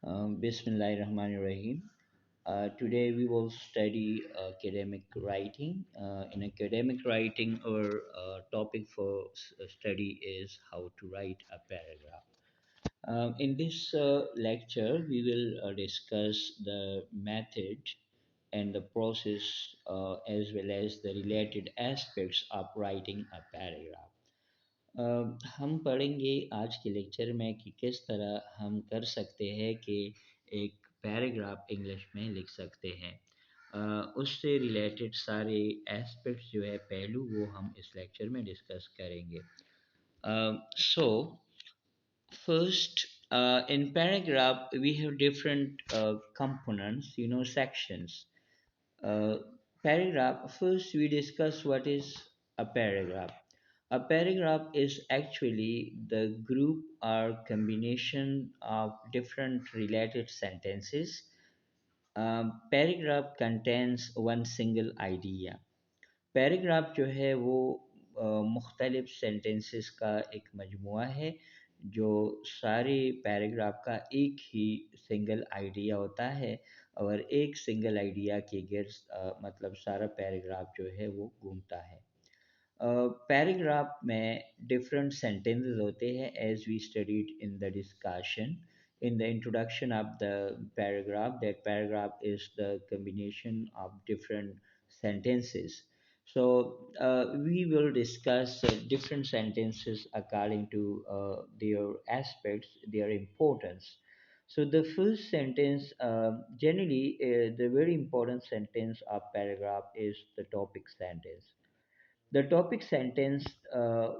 Bismillahirrahmanirrahim. Today we will study academic writing. In academic writing, our topic for study is how to write a paragraph. In this lecture, we will discuss the method and the process as well as the related aspects of writing a paragraph. हम पढ़ेंगे आज के lecture में कि किस तरह हम कर सकते हैं कि एक पैराग्राफ इंग्लिश में लिख सकते हैं। उससे रिलेटेड सारे एस्पेक्ट्स जो है पहलू वो हम इस लेक्चर में डिस्कस करेंगे। सो first, in paragraph we have different components, sections. uh, Paragraph, first we discuss what is a paragraph. A paragraph is actually the group or combination of different related sentences. Paragraph contains one single idea. Paragraph जो है वो मुख्तलिफ sentences का एक मजमुआ है जो सारे paragraph का एक ही सिंगल आइडिया होता है और एक सिंगल आइडिया के गिर्द मतलब सारा पैराग्राफ जो है वो घूमता है। पैराग्राफ में डिफरेंट sentences होते हैं as we studied in the discussion in the introduction of the paragraph, that paragraph is the combination of different sentences. So we will discuss different sentences according to their aspects, their importance. So the first sentence, generally the very important sentence of paragraph is the topic sentence. The topic sentence,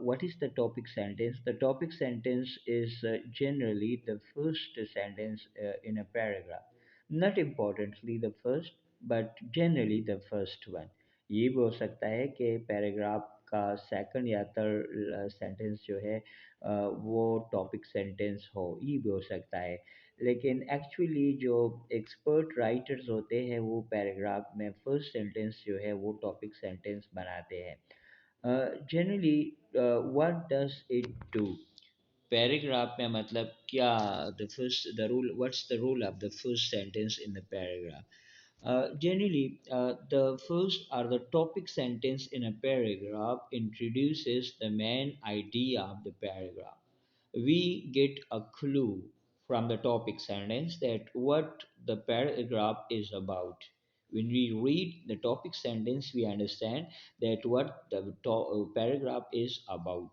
what is the topic sentence? The topic sentence is generally the first sentence in a paragraph. Not importantly the first, but generally the first one. ये भी हो सकता है कि paragraph का second या third sentence जो है वो टॉपिक सेंटेंस हो, ये भी हो सकता है। लेकिन एक्चुअली जो एक्सपर्ट राइटर्स होते हैं वो पैराग्राफ में फर्स्ट सेंटेंस जो है वो टॉपिक सेंटेंस बनाते हैं। Generally, what does it do? Paragraph में मतलब क्या the rule, what's the role of the first sentence in the paragraph? Generally, the first or the topic sentence in a paragraph introduces the main idea of the paragraph. We get a clue from the topic sentence that what the paragraph is about. When we read the topic sentence, we understand that what the paragraph is about.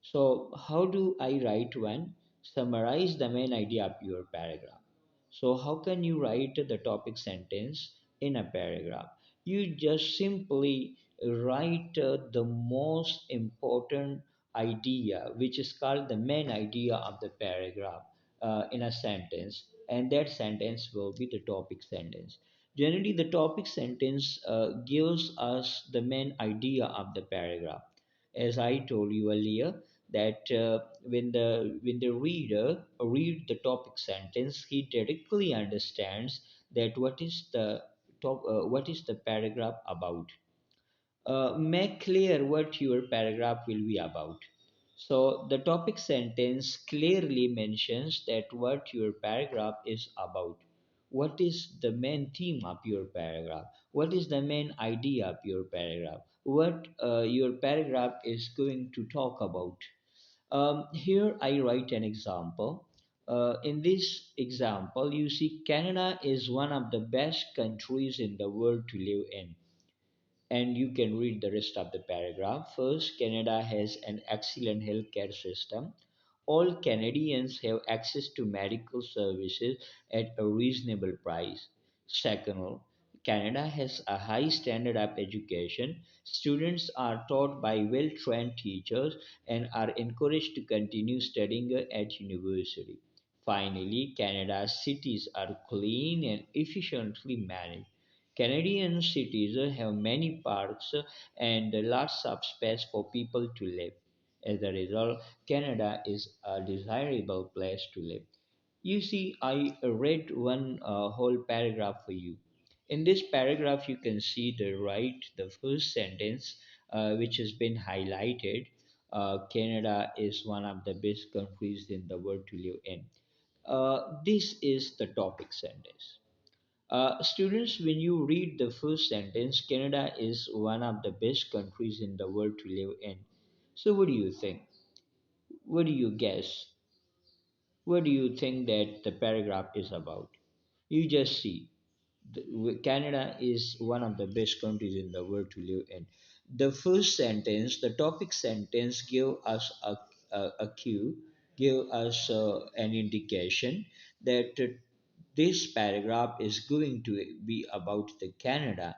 So, how do I write one? Summarize the main idea of your paragraph. So, how can you write the topic sentence in a paragraph? You just simply write the most important idea, which is called the main idea of the paragraph, in a sentence, and that sentence will be the topic sentence. Generally, the topic sentence gives us the main idea of the paragraph. As I told you earlier, that when the reader read the topic sentence, he directly understands that what is the paragraph about. Make clear what your paragraph will be about. So the topic sentence clearly mentions that what your paragraph is about. What is the main theme of your paragraph? What is the main idea of your paragraph? What your paragraph is going to talk about? Here I write an example. In this example, you see Canada is one of the best countries in the world to live in, and you can read the rest of the paragraph. First, Canada has an excellent healthcare system. All Canadians have access to medical services at a reasonable price. Second, Canada has a high standard of education. Students are taught by well trained teachers and are encouraged to continue studying at university. Finally, Canada's cities are clean and efficiently managed. Canadian cities have many parks and lots of space for people to live. As a result, Canada is a desirable place to live. You see, I read one whole paragraph for you. In this paragraph, you can see the first sentence, which has been highlighted. Canada is one of the best countries in the world to live in. This is the topic sentence. Students, when you read the first sentence, Canada is one of the best countries in the world to live in. So, what do you think? What do you guess? What do you think that the paragraph is about? You just see. Canada is one of the best countries in the world to live in. The first sentence, the topic sentence, give us a cue, give us an indication that this paragraph is going to be about the Canada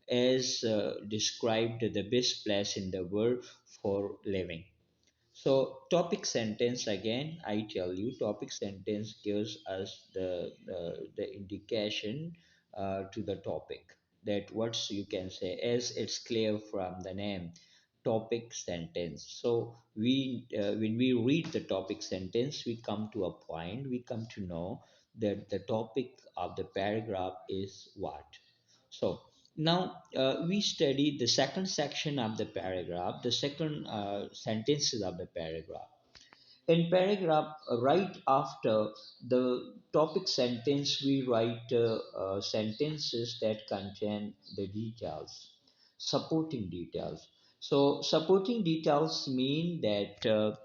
as described the best place in the world for living. So topic sentence again, I tell you, topic sentence gives us the indication to the topic that what's you can say as it's clear from the name, topic sentence. So we when we read the topic sentence, we come to a point, we come to know that the topic of the paragraph is what. So now we study the second section of the paragraph, the second sentences of the paragraph. In paragraph, right after the topic sentence, we write sentences that contain the details, supporting details. So, supporting details mean that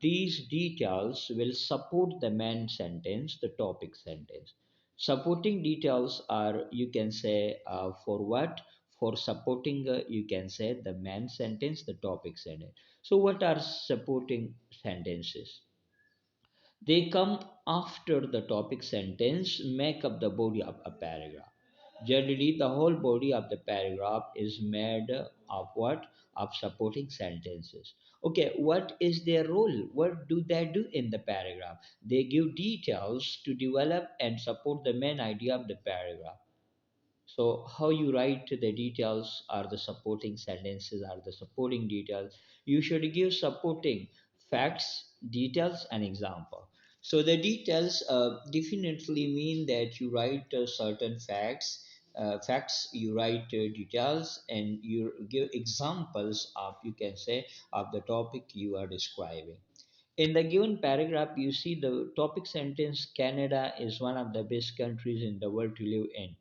these details will support the main sentence, the topic sentence. Supporting details are, you can say, for what? For supporting, you can say, the main sentence, the topic sentence. So, what are supporting sentences? They come after the topic sentence, make up the body of a paragraph. Generally, the whole body of the paragraph is made of what? Of supporting sentences. Okay, what is their role? What do they do in the paragraph? They give details to develop and support the main idea of the paragraph. So how you write the details are the supporting sentences are the supporting details. You should give supporting facts, details, and example. So the details definitely mean that you write certain facts. Facts you write details and you give examples of you can say of the topic you are describing. In the given paragraph, you see the topic sentence Canada is one of the best countries in the world to live in.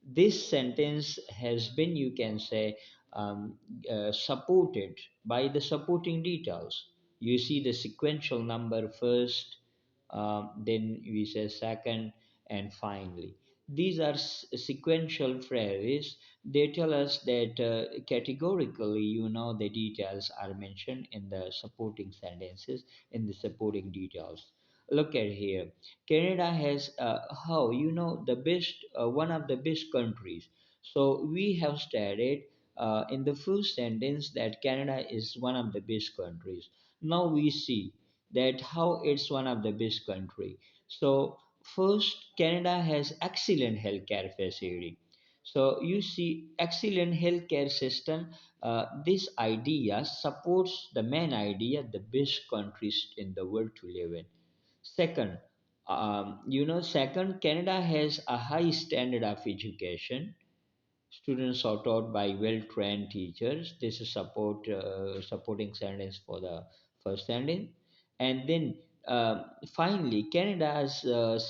This sentence has been, you can say, supported by the supporting details. You see the sequential number first, then we say second, and finally. These are sequential phrases. They tell us that categorically, you know, the details are mentioned in the supporting sentences, in the supporting details. Look at here. Canada has how you know the best one of the best countries. So we have stated in the first sentence that Canada is one of the best countries. Now we see that how it's one of the best country. So first, Canada has excellent healthcare facility. So you see, excellent healthcare system. This idea supports the main idea, the best countries in the world to live in. Second, second, Canada has a high standard of education. Students are taught by well-trained teachers. This is supporting sentence for the first sentence. And then finally, Canada's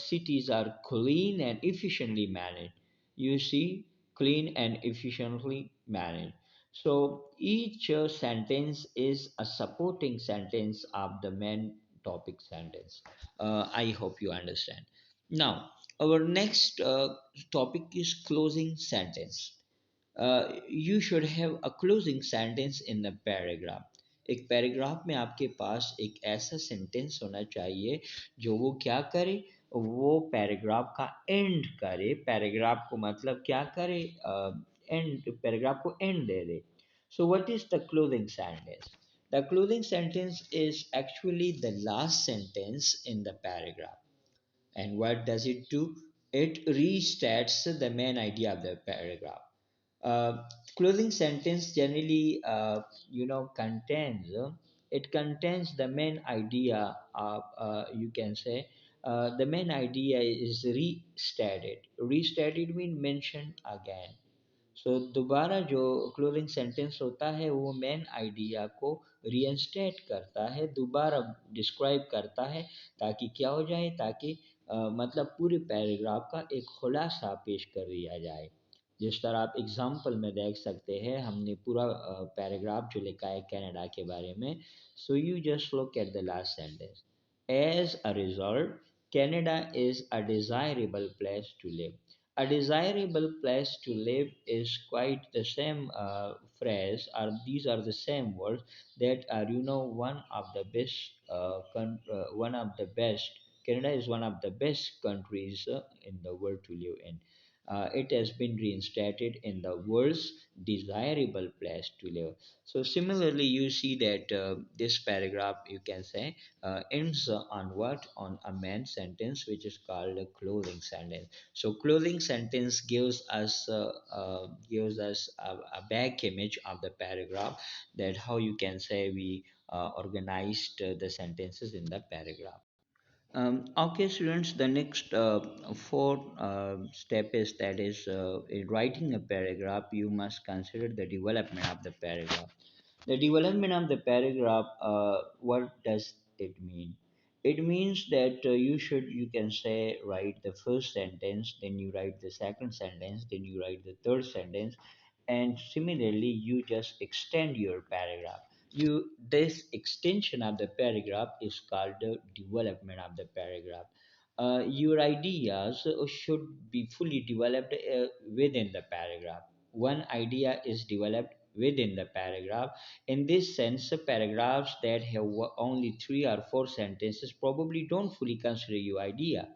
cities are clean and efficiently managed. You see, clean and efficiently managed. So each sentence is a supporting sentence of the main topic sentence. I hope you understand. Now, our next topic is closing sentence. You should have a closing sentence in the paragraph. एक paragraph में आपके पास एक ऐसा sentence होना चाहिए जो वो क्या करे, वो पैराग्राफ का एंड करे, पैराग्राफ को मतलब क्या करे, एंड पैराग्राफ को and they they. So what is the closing sentence? The closing sentence is actually the last sentence in the paragraph. And what does it do? It restates the main idea of the paragraph. Uh, Closing sentence generally, it contains the main idea of, you can say, the main idea is restated. Restated means mentioned again. सो दोबारा जो closing sentence होता है वो main idea को reinstate करता है, दोबारा describe करता है, ताकि क्या हो जाए, ताकि मतलब पूरे पैराग्राफ का एक खुलासा पेश कर दिया जाए। जिस तरह आप एग्जाम्पल में देख सकते हैं, हमने पूरा पैराग्राफ जो लिखा है कनाडा के बारे में। So you just look at the last sentence. As a result, Canada is a desirable place to live. A desirable place to live is quite the same phrase, or these are the same words that are, one of the best, one of the best. Canada is one of the best countries in the world to live in. It has been reinstated in the world's desirable place to live. So similarly, you see that this paragraph, you can say, ends on what? On a main sentence, which is called a closing sentence. So closing sentence gives us a back image of the paragraph, that how you can say we organized the sentences in the paragraph. Okay, students, the next fourth step is, that is, in writing a paragraph, you must consider the development of the paragraph. The development of the paragraph, what does it mean? It means that you can say, write the first sentence, then you write the second sentence, then you write the third sentence, and similarly, you just extend your paragraph. This extension of the paragraph is called the development of the paragraph. Your ideas should be fully developed within the paragraph. One idea is developed within the paragraph. In this sense, paragraphs that have only three or four sentences probably don't fully consider your idea.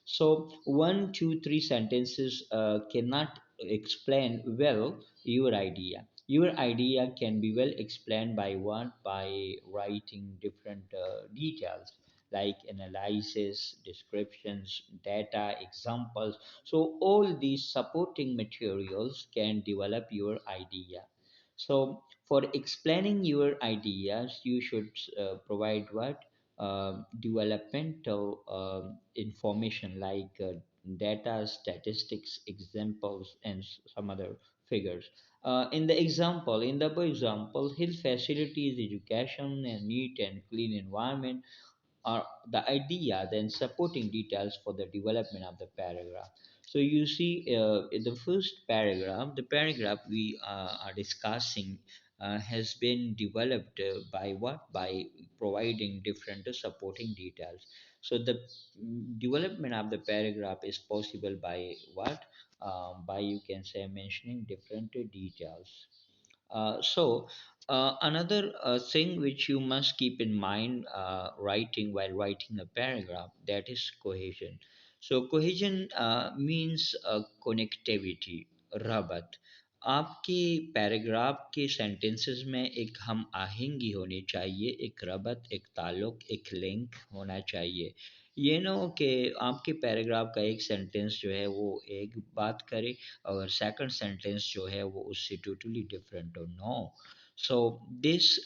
So one, two, three sentences cannot explain well your idea. Your idea can be well explained by what? By writing different details like analysis, descriptions, data, examples. So all these supporting materials can develop your idea. So for explaining your ideas, you should provide what? Developmental information like data, statistics, examples, and some other figures. In the above example, health facilities, education, and neat and clean environment are the idea, then supporting details for the development of the paragraph. So you see, in the first paragraph, the paragraph we are discussing has been developed by what? By providing different supporting details. So the development of the paragraph is possible by what? By, you can say, mentioning different details. Another thing which you must keep in mind while writing a paragraph, that is cohesion. So cohesion means connectivity, rabat. आपके paragraph के sentences में एक हम आहंगी होनी चाहिए, एक रबत, एक ताल्लुक, एक लिंक होना चाहिए। ये ना हो कि आपके पैराग्राफ का एक सेंटेंस जो है वो एक बात करे और सेकंड सेंटेंस जो है वो उससे टोटली डिफरेंट हो। No, so this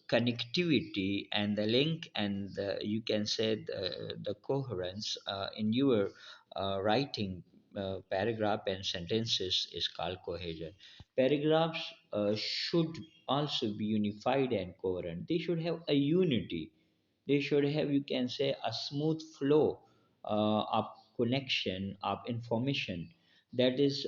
connectivity and the link and you can say the coherence in your writing paragraph and sentences is called cohesion. Paragraphs should also be unified and coherent. They should have a unity. They should have, you can say, a smooth flow of connection of information. That is,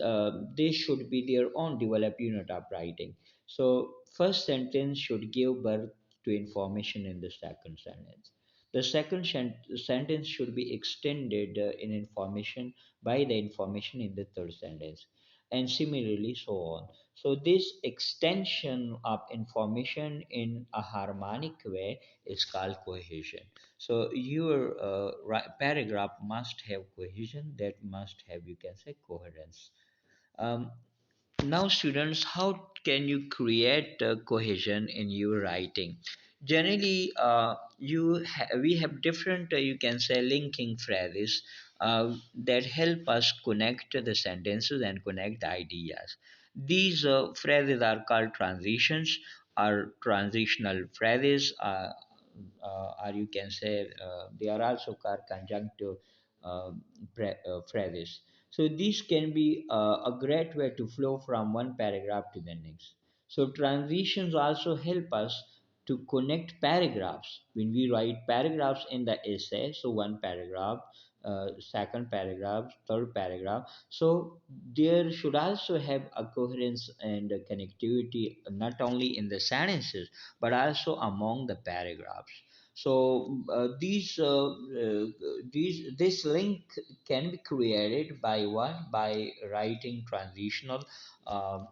they should be their own developed unit of writing. So first sentence should give birth to information in the second sentence. The second sentence should be extended in information by the information in the third sentence, and similarly so on. So this extension of information in a harmonic way is called cohesion. So your paragraph must have cohesion, that must have, you can say, coherence. Um, Now, students, how can you create cohesion in your writing? Generally, we have different, you can say, linking phrases that help us connect the sentences and connect the ideas. These phrases are called transitions or transitional phrases, or you can say they are also called conjunctive uh, phrases. So these can be a great way to flow from one paragraph to the next. So transitions also help us to connect paragraphs. When we write paragraphs in the essay, so one paragraph, second paragraph, third paragraph, so there should also have a coherence and a connectivity not only in the sentences but also among the paragraphs. So these this link can be created by what? By writing transitional uh,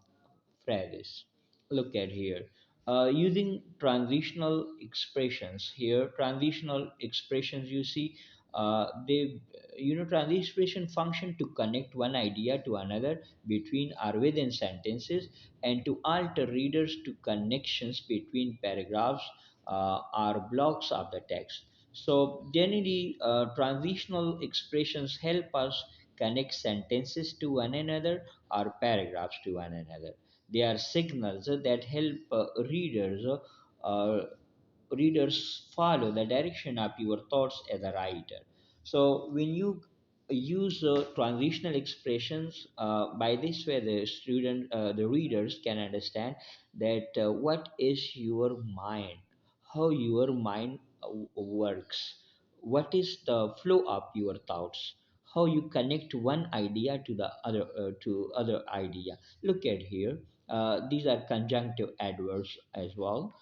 phrases. Look at here. Using transitional expressions here, transitional expressions you see, they transition expression function to connect one idea to another between or within sentences and to alter readers to connections between paragraphs or blocks of the text. So generally, transitional expressions help us connect sentences to one another or paragraphs to one another. They are signals that help uh, readers follow the direction of your thoughts as a writer. So when you use transitional expressions, by this way the readers can understand that what is your mind, how your mind works, what is the flow of your thoughts, how you connect one idea to the other idea. Look at here. These are conjunctive adverbs as well.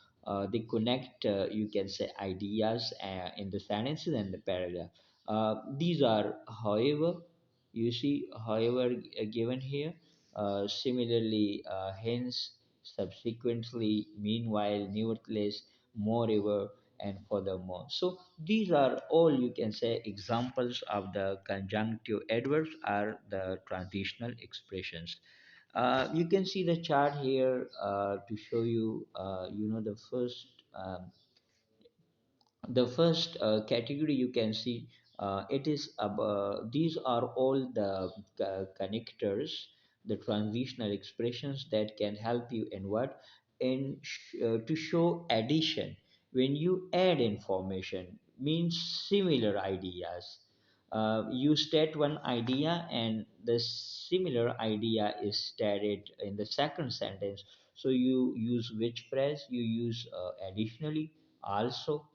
They connect, you can say, ideas in the sentences and the paragraph. These are, however, you see, however, given here. Similarly, hence, subsequently, meanwhile, nevertheless, moreover, and furthermore. So these are all, you can say, examples of the conjunctive adverbs are the transitional expressions. You can see the chart here to show you, the first category you can see. It is these are all the connectors, the transitional expressions that can help you in what, to show addition. When you add information, means similar ideas, you state one idea and the similar idea is stated in the second sentence, so you use which phrase? You use additionally, also,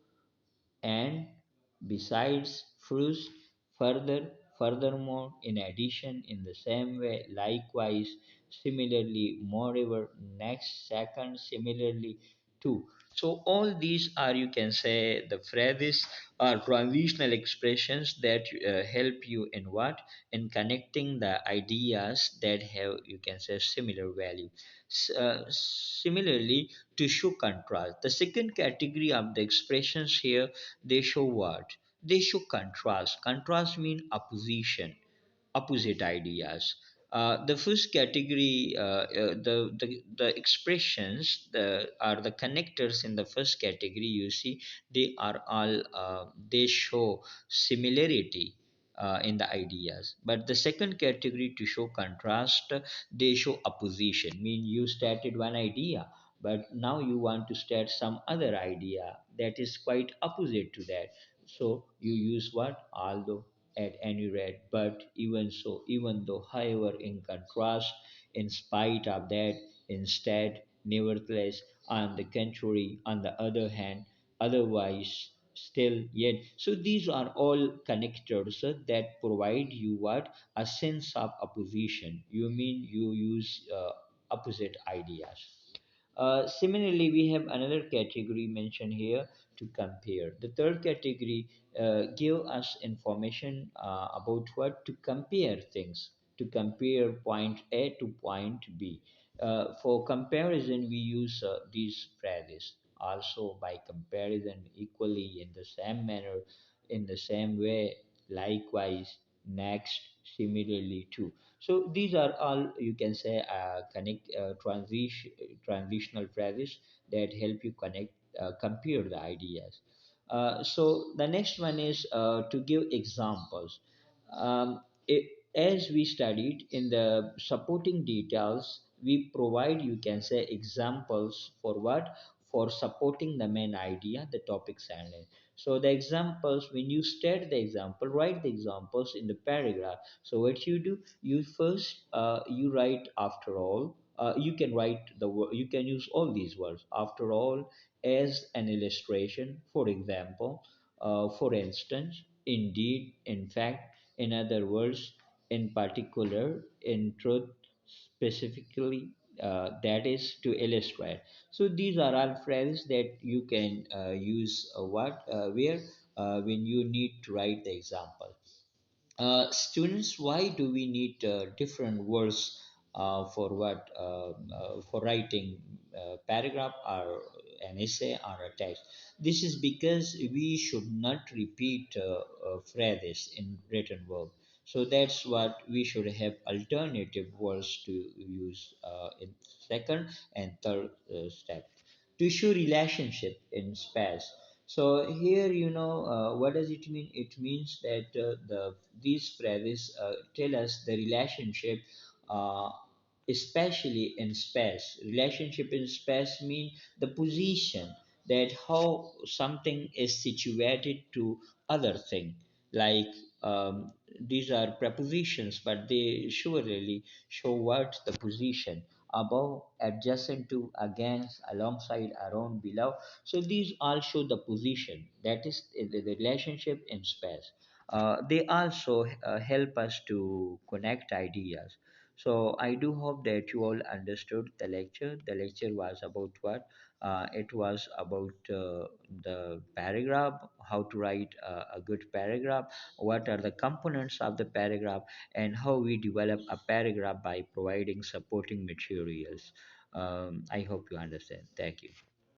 and besides, first, further, furthermore, in addition, in the same way, likewise, similarly, moreover, next, second, similarly, too. So all these are, you can say, the phrases or transitional expressions that help you in what? In connecting the ideas that have, you can say, similar value. Similarly, to show contrast, the second category of the expressions here, they show what? They show contrast. Contrast mean opposition, opposite ideas. The first category, the expressions are the connectors in the first category. You see, they are all they show similarity in the ideas. But the second category, to show contrast, they show opposition. Mean you started one idea, but now you want to start some other idea that is quite opposite to that. So you use what? Although, at any rate, but, even so, even though, however, in contrast, in spite of that, instead, nevertheless, on the contrary, on the other hand, otherwise, still, yet. So these are all connectors that provide you what? A sense of opposition. You mean you use opposite ideas. Similarly, we have another category mentioned here, to compare. The third category give us information about what? To compare things, to compare point A to point B. For comparison, we use these phrases. Also, by comparison, equally, in the same manner, in the same way, likewise, next, similarly, too. So these are all, you can say, transitional phrases that help you connect, compare the ideas. So the next one is to give examples. Um, it, as we studied in the supporting details, we provide, you can say, examples for what? For supporting the main idea, the topic sentence. So the examples, when you state the example, write the examples in the paragraph. So what you do, you first you write after all. You can write you can use all these words after all as an illustration. For example, for instance, indeed, in fact, in other words, in particular, in truth, specifically, that is to illustrate. So these are all phrases that you can use where when you need to write the example. Students, why do we need different words for for writing paragraph or an essay or a text? This is because we should not repeat phrases in written work. So that's what we should have alternative words to use in second and third step to show relationship in space. So here, what does it mean? It means that these phrases tell us the relationship, uh, especially in space. Relationship in space mean the position, that how something is situated to other thing. Like these are prepositions, but they surely show what the position above, adjacent to, against, alongside, around, below. So these all show the position, that is the relationship in space. They also help us to connect ideas. So I do hope that you all understood the lecture. The lecture was about what? It was about the paragraph, how to write a good paragraph, what are the components of the paragraph, and how we develop a paragraph by providing supporting materials. I hope you understand. Thank you.